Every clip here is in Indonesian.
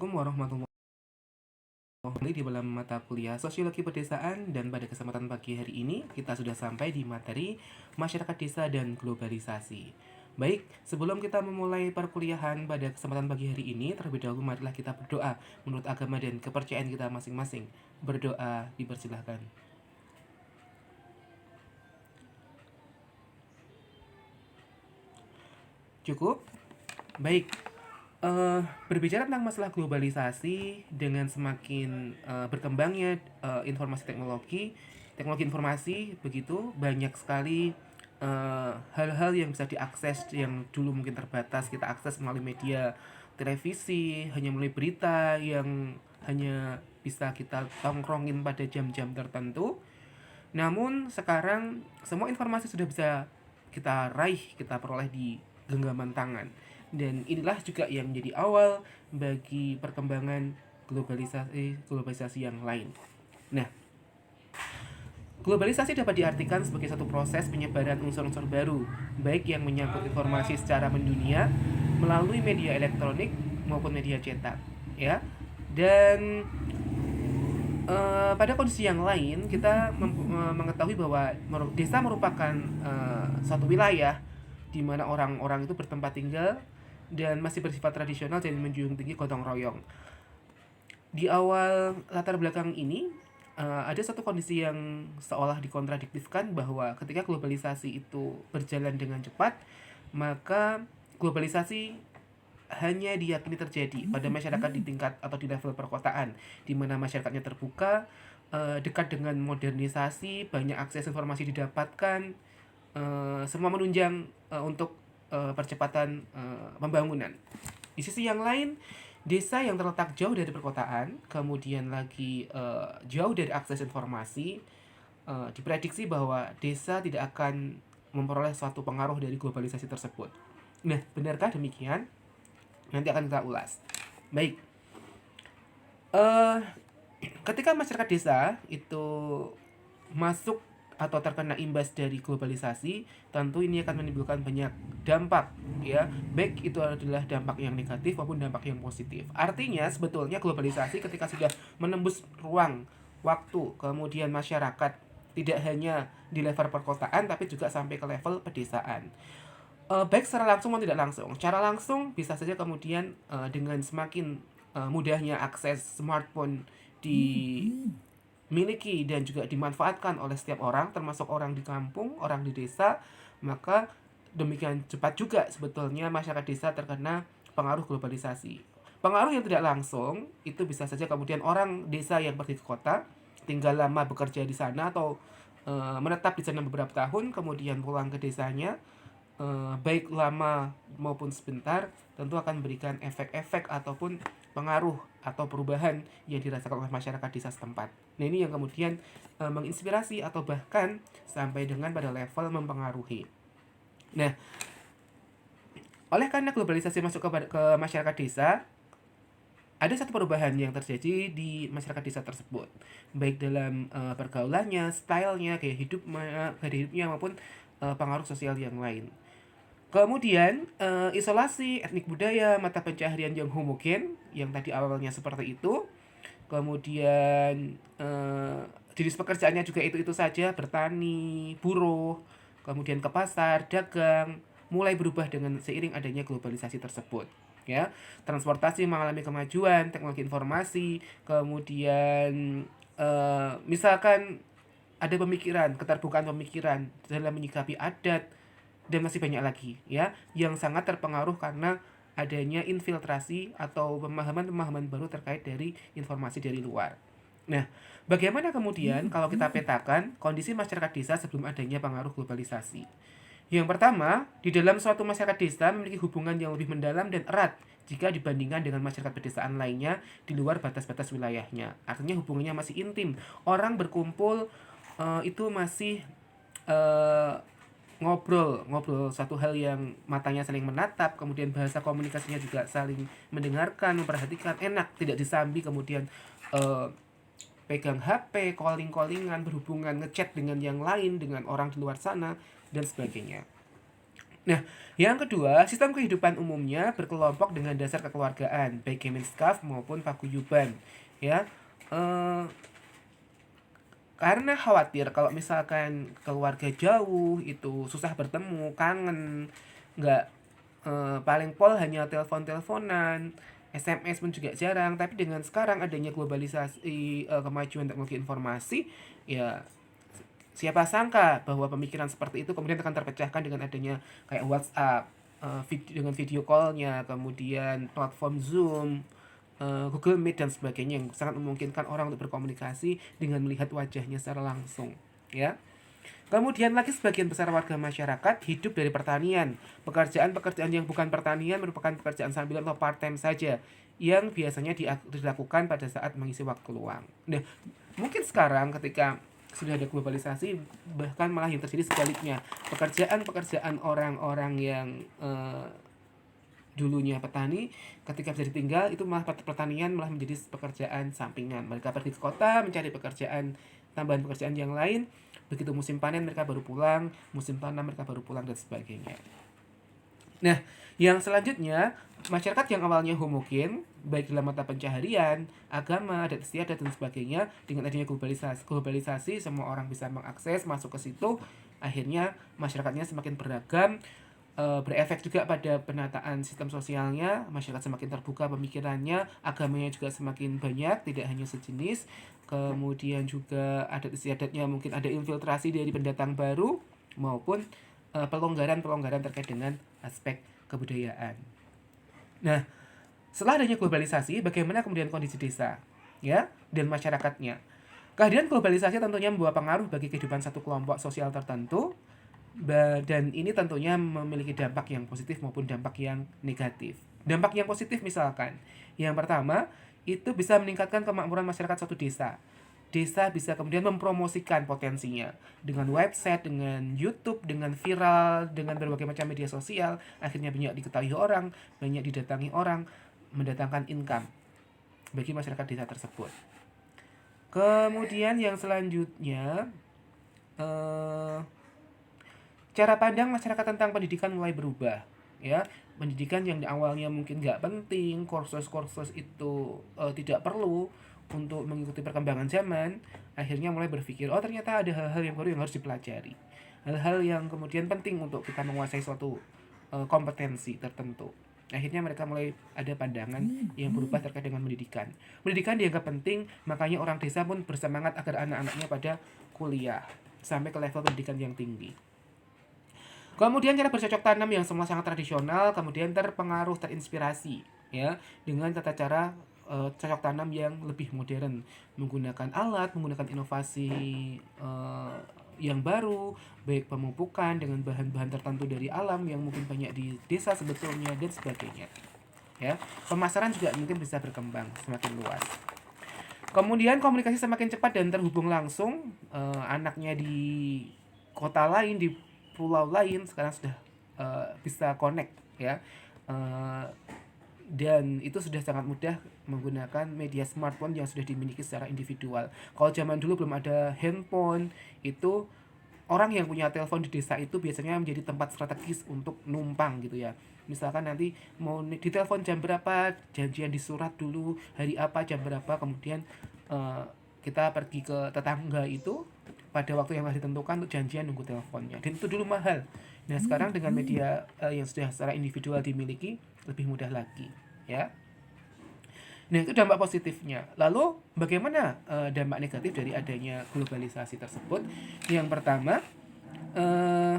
Assalamualaikum warahmatullahi wabarakatuh di dalam mata kuliah Sosiologi Pedesaan, dan pada kesempatan pagi hari ini kita sudah sampai di materi Masyarakat Desa dan Globalisasi. Baik, sebelum kita memulai perkuliahan pada kesempatan pagi hari ini, terlebih dahulu marilah kita berdoa menurut agama dan kepercayaan kita masing-masing. Berdoa dipersilahkan. Cukup? Baik. Berbicara tentang masalah globalisasi dengan semakin berkembangnya informasi teknologi informasi begitu, banyak sekali hal-hal yang bisa diakses yang dulu mungkin terbatas kita akses melalui media televisi, hanya melalui berita yang hanya bisa kita tongkrongin pada jam-jam tertentu. Namun sekarang semua informasi sudah bisa kita raih, kita peroleh di genggaman tangan. Dan inilah juga yang menjadi awal bagi perkembangan globalisasi yang lain. Nah, globalisasi dapat diartikan sebagai satu proses penyebaran unsur-unsur baru, baik yang menyangkut informasi secara mendunia melalui media elektronik maupun media cetak, ya. Dan pada kondisi yang lain kita mengetahui bahwa desa merupakan suatu wilayah di mana orang-orang itu bertempat tinggal dan masih bersifat tradisional dan menjunjung tinggi gotong royong. Di awal latar belakang ini ada satu kondisi yang seolah dikontradiktifkan, bahwa ketika globalisasi itu berjalan dengan cepat, maka globalisasi hanya diyakini terjadi pada masyarakat di tingkat atau di level perkotaan, di mana masyarakatnya terbuka, dekat dengan modernisasi, banyak akses informasi didapatkan, semua menunjang untuk percepatan pembangunan. Di sisi yang lain, desa yang terletak jauh dari perkotaan, kemudian lagi jauh dari akses informasi, diprediksi bahwa desa tidak akan memperoleh suatu pengaruh dari globalisasi tersebut. Nah, benarkah demikian? Nanti akan kita ulas. Baik. Ketika masyarakat desa itu masuk atau terkena imbas dari globalisasi, tentu ini akan menimbulkan banyak dampak, ya. Baik itu adalah dampak yang negatif maupun dampak yang positif. Artinya sebetulnya globalisasi ketika sudah menembus ruang, waktu, kemudian masyarakat tidak hanya di level perkotaan tapi juga sampai ke level pedesaan. Baik secara langsung maupun tidak langsung. Secara langsung bisa saja kemudian dengan semakin mudahnya akses smartphone dimiliki dan juga dimanfaatkan oleh setiap orang, termasuk orang di kampung, orang di desa, maka demikian cepat juga sebetulnya masyarakat desa terkena pengaruh globalisasi. Pengaruh yang tidak langsung itu bisa saja kemudian orang desa yang pergi ke kota, tinggal lama bekerja di sana atau menetap di sana beberapa tahun, kemudian pulang ke desanya, baik lama maupun sebentar, tentu akan memberikan efek-efek ataupun pengaruh atau perubahan yang dirasakan oleh masyarakat desa setempat. Nah, ini yang kemudian menginspirasi atau bahkan sampai dengan pada level mempengaruhi. Nah, oleh karena globalisasi masuk ke masyarakat desa, ada satu perubahan yang terjadi di masyarakat desa tersebut, baik dalam pergaulannya, stylenya, gaya hidupnya maupun pengaruh sosial yang lain. Kemudian isolasi etnik budaya, mata pencaharian yang homogen yang tadi awalnya seperti itu. Kemudian jenis pekerjaannya juga itu saja, bertani, buruh, kemudian ke pasar, dagang, mulai berubah dengan seiring adanya globalisasi tersebut, ya. Transportasi mengalami kemajuan, teknologi informasi, kemudian misalkan ada pemikiran, keterbukaan pemikiran dalam menyikapi adat, dan masih banyak lagi, ya, yang sangat terpengaruh karena adanya infiltrasi atau pemahaman-pemahaman baru terkait dari informasi dari luar. Nah, bagaimana kemudian kalau kita petakan kondisi masyarakat desa sebelum adanya pengaruh globalisasi? Yang pertama, di dalam suatu masyarakat desa memiliki hubungan yang lebih mendalam dan erat jika dibandingkan dengan masyarakat pedesaan lainnya di luar batas-batas wilayahnya. Artinya hubungannya masih intim. Orang berkumpul itu masih ngobrol satu hal yang matanya saling menatap, kemudian bahasa komunikasinya juga saling mendengarkan, memperhatikan, enak, tidak disambi, kemudian pegang HP, callingan, berhubungan, ngechat dengan yang lain, dengan orang di luar sana, dan sebagainya. Nah, yang kedua, sistem kehidupan umumnya berkelompok dengan dasar kekeluargaan, baik Gemenskap maupun paguyuban. Ya, eh, karena khawatir kalau misalkan keluarga jauh itu susah bertemu, kangen, nggak paling pol hanya telepon-teleponan, SMS pun juga jarang. Tapi dengan sekarang adanya globalisasi, kemajuan teknologi informasi, ya siapa sangka bahwa pemikiran seperti itu kemudian akan terpecahkan dengan adanya kayak WhatsApp, dengan video callnya, kemudian platform Zoom, Google Meet dan sebagainya yang sangat memungkinkan orang untuk berkomunikasi dengan melihat wajahnya secara langsung, ya. Kemudian lagi sebagian besar warga masyarakat hidup dari pertanian. Pekerjaan-pekerjaan yang bukan pertanian merupakan pekerjaan sambilan atau part time saja yang biasanya dilakukan pada saat mengisi waktu luang. Nah, mungkin sekarang ketika sudah ada globalisasi bahkan malah yang terjadi sebaliknya. Pekerjaan-pekerjaan orang-orang yang dulunya petani ketika bisa ditinggal itu malah pertanian malah menjadi pekerjaan sampingan. Mereka pergi ke kota mencari pekerjaan, tambahan pekerjaan yang lain. Begitu musim panen mereka baru pulang, musim tanam mereka baru pulang dan sebagainya. Nah, yang selanjutnya, masyarakat yang awalnya homogen, baik dalam mata pencaharian, agama, adat istiadat dan sebagainya, dengan adanya globalisasi semua orang bisa mengakses masuk ke situ, akhirnya masyarakatnya semakin beragam, berefek juga pada penataan sistem sosialnya, masyarakat semakin terbuka pemikirannya, agamanya juga semakin banyak, tidak hanya sejenis, kemudian juga adat istiadatnya mungkin ada infiltrasi dari pendatang baru maupun pelonggaran-pelonggaran terkait dengan aspek kebudayaan. Nah, setelah adanya globalisasi, bagaimana kemudian kondisi desa, ya, dan masyarakatnya? Kehadiran globalisasi tentunya membawa pengaruh bagi kehidupan satu kelompok sosial tertentu, dan ini tentunya memiliki dampak yang positif maupun dampak yang negatif. Dampak yang positif misalkan, yang pertama, itu bisa meningkatkan kemakmuran masyarakat suatu desa. Desa bisa kemudian mempromosikan potensinya dengan website, dengan YouTube, dengan viral, dengan berbagai macam media sosial, akhirnya banyak diketahui orang, banyak didatangi orang, mendatangkan income bagi masyarakat desa tersebut. Kemudian yang selanjutnya, eh, cara pandang masyarakat tentang pendidikan mulai berubah, ya. Pendidikan yang di awalnya mungkin nggak penting, kursus-kursus itu tidak perlu untuk mengikuti perkembangan zaman, akhirnya mulai berpikir, oh ternyata ada hal-hal yang baru yang harus dipelajari, hal-hal yang kemudian penting untuk kita menguasai suatu kompetensi tertentu. Akhirnya mereka mulai ada pandangan yang berubah terkait dengan pendidikan. Pendidikan dianggap penting, makanya orang desa pun bersemangat agar anak-anaknya pada kuliah sampai ke level pendidikan yang tinggi. Kemudian cara bercocok tanam yang semula sangat tradisional kemudian terpengaruh, terinspirasi, ya, dengan tata cara cocok tanam yang lebih modern, menggunakan alat, menggunakan inovasi yang baru, baik pemupukan dengan bahan-bahan tertentu dari alam yang mungkin banyak di desa sebetulnya dan sebagainya. Ya, pemasaran juga mungkin bisa berkembang semakin luas. Kemudian komunikasi semakin cepat dan terhubung langsung, anaknya di kota lain, di pulau lain sekarang sudah bisa connect, ya. Uh, dan itu sudah sangat mudah menggunakan media smartphone yang sudah dimiliki secara individual. Kalau zaman dulu belum ada handphone, itu orang yang punya telepon di desa itu biasanya menjadi tempat strategis untuk numpang gitu ya. Misalkan nanti mau ditelepon jam berapa, janjian di surat dulu, hari apa, jam berapa, kemudian uh, kita pergi ke tetangga itu pada waktu yang telah ditentukan untuk janjian nunggu teleponnya. Dan itu dulu mahal. Nah sekarang dengan media yang sudah secara individual dimiliki, lebih mudah lagi, ya. Nah, itu dampak positifnya. Lalu bagaimana dampak negatif dari adanya globalisasi tersebut? Yang pertama, eh,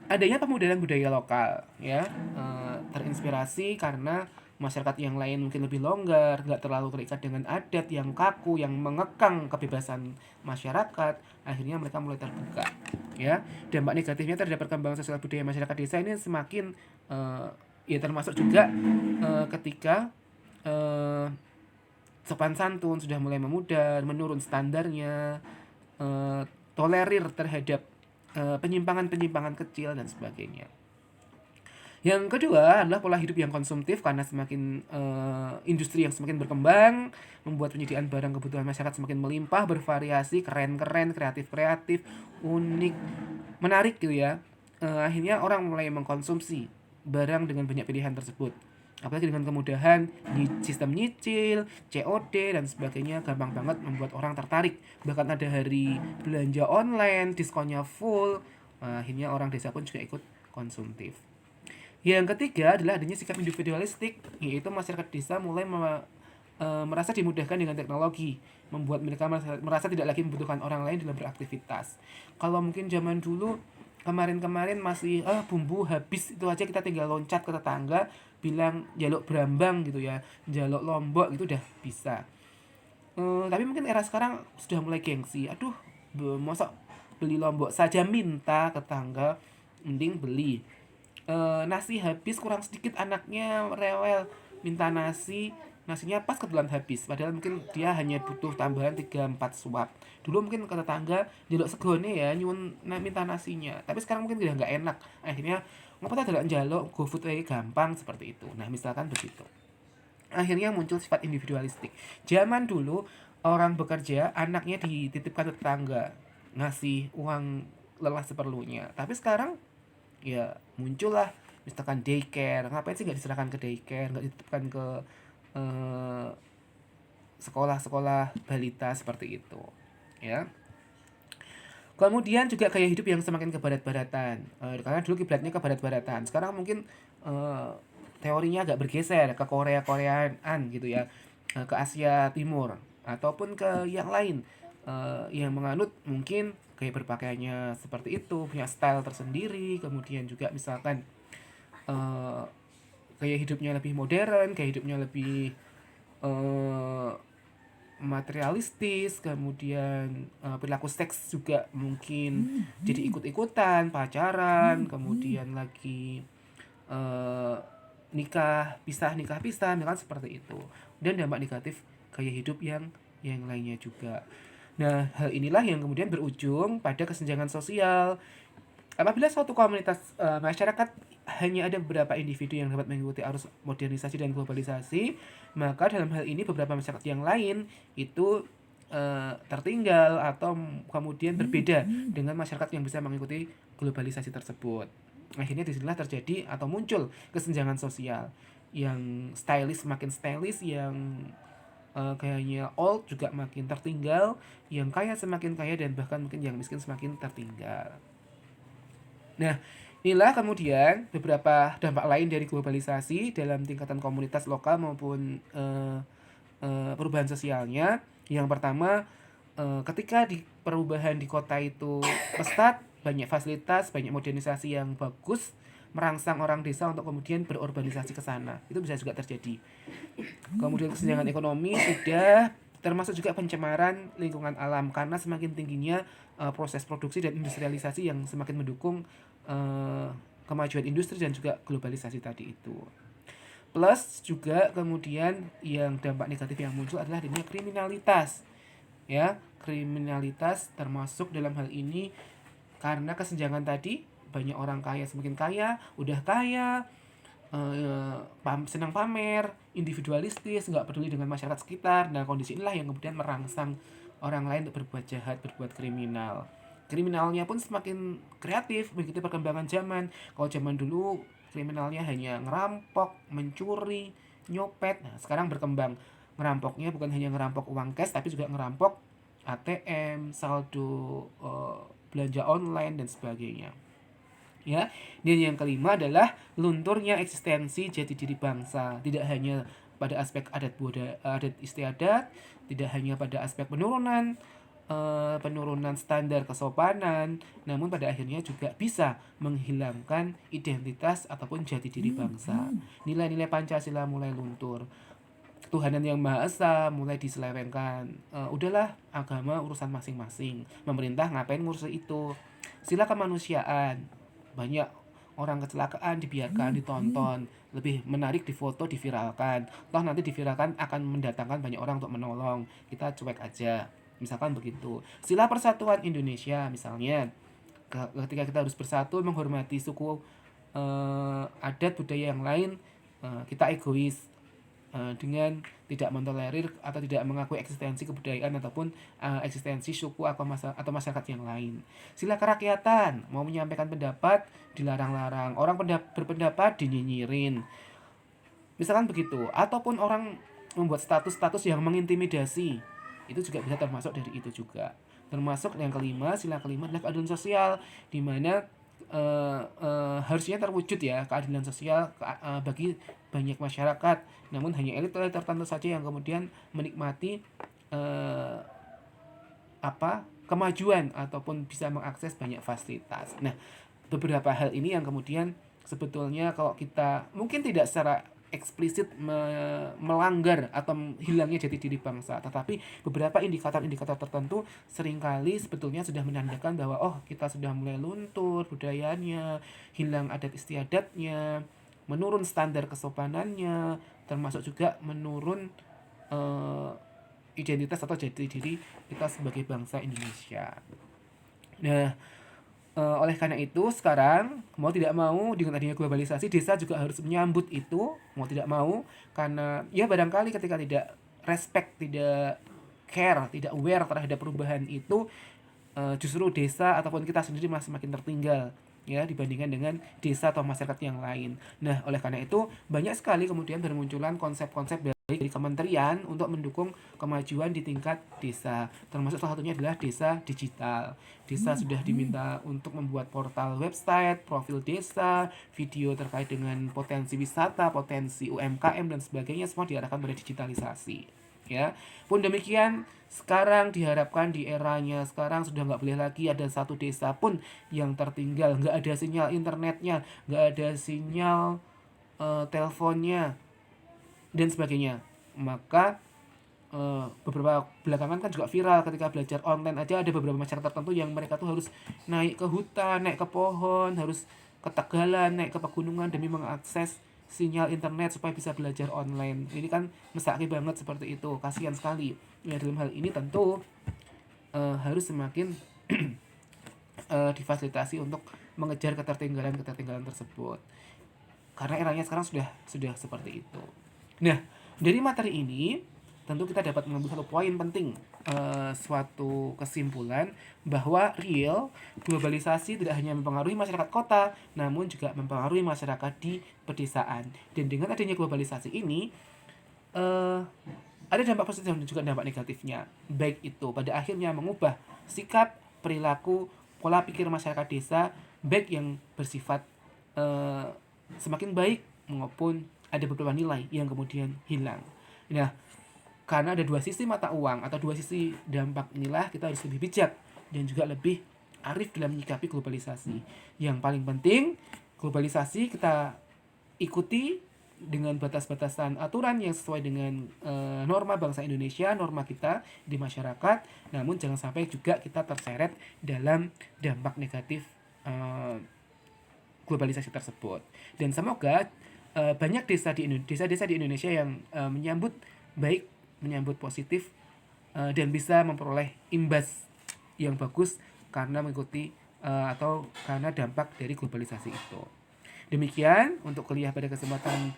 adanya pemudahan budaya lokal, ya. Terinspirasi karena masyarakat yang lain mungkin lebih longgar, nggak terlalu terikat dengan adat yang kaku, yang mengekang kebebasan masyarakat. Akhirnya mereka mulai terbuka, ya. Dampak negatifnya terhadap perkembangan sosial budaya masyarakat desa ini semakin ya termasuk juga ketika sopan santun sudah mulai memudar, menurun standarnya, tolerir terhadap penyimpangan-penyimpangan kecil dan sebagainya. Yang kedua adalah pola hidup yang konsumtif karena semakin industri yang semakin berkembang membuat penyediaan barang kebutuhan masyarakat semakin melimpah, bervariasi, keren-keren, kreatif-kreatif, unik, menarik gitu ya. akhirnya orang mulai mengkonsumsi barang dengan banyak pilihan tersebut. Apalagi dengan kemudahan sistem nyicil, COD dan sebagainya gampang banget membuat orang tertarik. Bahkan ada hari belanja online, diskonnya full. Akhirnya orang desa pun juga ikut konsumtif. Yang ketiga adalah adanya sikap individualistik, yaitu masyarakat desa mulai merasa dimudahkan dengan teknologi, membuat mereka merasa tidak lagi membutuhkan orang lain dalam beraktivitas. Kalau mungkin zaman dulu kemarin-kemarin masih bumbu habis itu aja kita tinggal loncat ke tetangga bilang jaluk brambang gitu ya, jaluk lombok gitu udah bisa. Tapi mungkin era sekarang sudah mulai gengsi. Aduh, masa beli lombok saja minta ke tetangga, mending beli. Nasi habis kurang sedikit anaknya rewel minta nasinya pas kebetulan habis padahal mungkin dia hanya butuh tambahan 3-4 suap. Dulu mungkin ke tetangga jaluk segone ya nyuwun minta nasinya, tapi sekarang mungkin udah nggak enak, akhirnya ngapa tak jaluk jaluk GoFood aja gampang seperti itu. Nah misalkan begitu, akhirnya muncul sifat individualistik. Zaman dulu orang bekerja anaknya dititipkan ke tetangga ngasih uang lelah seperlunya, tapi sekarang ya muncullah misalkan daycare. Ngapain sih nggak diserahkan ke daycare, nggak dititipkan ke eh, sekolah-sekolah balita seperti itu ya. Kemudian juga gaya hidup yang semakin ke barat-baratan, karena dulu kiblatnya ke barat-baratan, sekarang mungkin eh, teorinya agak bergeser ke Korea-Koreaan gitu ya, ke Asia Timur ataupun ke yang lain, yang menganut mungkin gaya berpakaiannya seperti itu, punya style tersendiri. Kemudian juga misalkan eh, gaya hidupnya lebih modern, gaya hidupnya lebih eh, materialistis. Kemudian perilaku seks juga mungkin jadi ikut-ikutan pacaran, kemudian lagi eh, nikah pisah misalkan seperti itu, dan dampak negatif gaya hidup yang lainnya juga. Nah hal inilah yang kemudian berujung pada kesenjangan sosial. Apabila suatu komunitas masyarakat hanya ada beberapa individu yang dapat mengikuti arus modernisasi dan globalisasi, maka dalam hal ini beberapa masyarakat yang lain itu tertinggal atau kemudian berbeda dengan masyarakat yang bisa mengikuti globalisasi tersebut. Akhirnya disinilah terjadi atau muncul kesenjangan sosial, yang stylish makin stylish, yang kayaknya old juga makin tertinggal, yang kaya semakin kaya, dan bahkan mungkin yang miskin semakin tertinggal. Nah, inilah kemudian beberapa dampak lain dari globalisasi dalam tingkatan komunitas lokal maupun perubahan sosialnya. Yang pertama, ketika di perubahan di kota itu pesat, banyak fasilitas, banyak modernisasi yang bagus, merangsang orang desa untuk kemudian berurbanisasi ke sana. Itu bisa juga terjadi. Kemudian kesenjangan ekonomi sudah, termasuk juga pencemaran lingkungan alam karena semakin tingginya proses produksi dan industrialisasi yang semakin mendukung kemajuan industri dan juga globalisasi tadi itu. Plus juga kemudian yang dampak negatif yang muncul adalah adanya kriminalitas. Ya, kriminalitas termasuk dalam hal ini karena kesenjangan tadi, banyak orang kaya semakin kaya, udah kaya senang pamer, individualistis, nggak peduli dengan masyarakat sekitar. Nah kondisi inilah yang kemudian merangsang orang lain untuk berbuat jahat, berbuat kriminal. Kriminalnya pun semakin kreatif mengikuti perkembangan zaman. Kalau zaman dulu kriminalnya hanya ngerampok, mencuri, nyopet. Nah sekarang berkembang, ngerampoknya bukan hanya ngerampok uang cash, tapi juga ngerampok ATM, saldo belanja online dan sebagainya. Ya, dan yang kelima adalah lunturnya eksistensi jati diri bangsa, tidak hanya pada aspek adat istiadat, tidak hanya pada aspek penurunan standar kesopanan, namun pada akhirnya juga bisa menghilangkan identitas ataupun jati diri bangsa. Nilai-nilai Pancasila mulai luntur, ketuhanan yang Maha Esa mulai diselewengkan. Udahlah, agama urusan masing-masing, pemerintah ngapain ngurus itu. Sila kemanusiaan, banyak orang kecelakaan dibiarkan ditonton, lebih menarik difoto, diviralkan, toh nanti diviralkan akan mendatangkan banyak orang untuk menolong, kita cuek aja, misalkan begitu. Sila persatuan Indonesia misalnya, ketika kita harus bersatu menghormati suku, adat budaya yang lain, kita egois, dengan tidak mentolerir atau tidak mengakui eksistensi kebudayaan ataupun eksistensi suku atau masyarakat yang lain. Sila kerakyatan, mau menyampaikan pendapat dilarang-larang, orang berpendapat dinyinyirin. Misalkan begitu, ataupun orang membuat status-status yang mengintimidasi, itu juga bisa termasuk dari itu juga. Termasuk yang kelima, sila kelima adalah keadilan sosial, di mana harusnya terwujud ya keadilan sosial bagi banyak masyarakat, namun hanya elit-elit tertentu saja yang kemudian menikmati eh, kemajuan ataupun bisa mengakses banyak fasilitas. Nah, beberapa hal ini yang kemudian sebetulnya kalau kita mungkin tidak secara eksplisit melanggar atau hilangnya jati diri bangsa, tetapi beberapa indikator-indikator tertentu seringkali sebetulnya sudah menandakan bahwa oh, kita sudah mulai luntur budayanya, hilang adat istiadatnya, menurun standar kesopanannya, termasuk juga menurun eh, identitas atau jati diri kita sebagai bangsa Indonesia. Nah, oleh karena itu sekarang mau tidak mau dengan adanya globalisasi, desa juga harus menyambut itu mau tidak mau, karena ya barangkali ketika tidak respect, tidak care, tidak aware terhadap perubahan itu, justru desa ataupun kita sendiri masih semakin tertinggal ya dibandingkan dengan desa atau masyarakat yang lain. Nah, oleh karena itu banyak sekali kemudian bermunculan konsep-konsep dari kementerian untuk mendukung kemajuan di tingkat desa. Termasuk salah satunya adalah desa digital. Desa sudah diminta untuk membuat portal website, profil desa, video terkait dengan potensi wisata, potensi UMKM dan sebagainya, semua diarahkan pada digitalisasi. Ya, pun demikian sekarang diharapkan di eranya sekarang sudah nggak boleh lagi ada satu desa pun yang tertinggal, nggak ada sinyal internetnya, nggak ada sinyal teleponnya dan sebagainya. Maka beberapa belakangan kan juga viral ketika belajar online aja ada beberapa masyarakat tertentu yang mereka tuh harus naik ke hutan, naik ke pohon, harus ke tegalan, naik ke pegunungan demi mengakses sinyal internet supaya bisa belajar online. Ini kan mesake banget seperti itu, kasihan sekali. Ya, dalam hal ini tentu harus semakin difasilitasi untuk mengejar ketertinggalan tersebut. Karena eranya sekarang sudah seperti itu. Nah, dari materi ini tentu kita dapat mengambil satu poin penting, suatu kesimpulan bahwa real globalisasi tidak hanya mempengaruhi masyarakat kota, namun juga mempengaruhi masyarakat di pedesaan. Dan dengan adanya globalisasi ini, ada dampak positif dan juga dampak negatifnya. Baik itu pada akhirnya mengubah sikap, perilaku, pola pikir masyarakat desa, baik yang bersifat semakin baik maupun ada beberapa nilai yang kemudian hilang. Nah, karena ada dua sisi mata uang atau dua sisi dampak inilah kita harus lebih bijak dan juga lebih arif dalam menyikapi globalisasi. Yang paling penting, globalisasi kita ikuti dengan batas-batasan aturan yang sesuai dengan norma bangsa Indonesia, norma kita di masyarakat, namun jangan sampai juga kita terseret dalam dampak negatif globalisasi tersebut. Dan semoga banyak desa-desa di Indonesia yang menyambut baik, menyambut positif, dan bisa memperoleh imbas yang bagus karena mengikuti atau karena dampak dari globalisasi itu. Demikian untuk kuliah pada kesempatan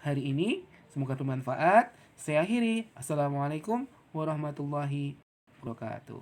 hari ini. Semoga bermanfaat. Saya akhiri. Assalamualaikum warahmatullahi wabarakatuh.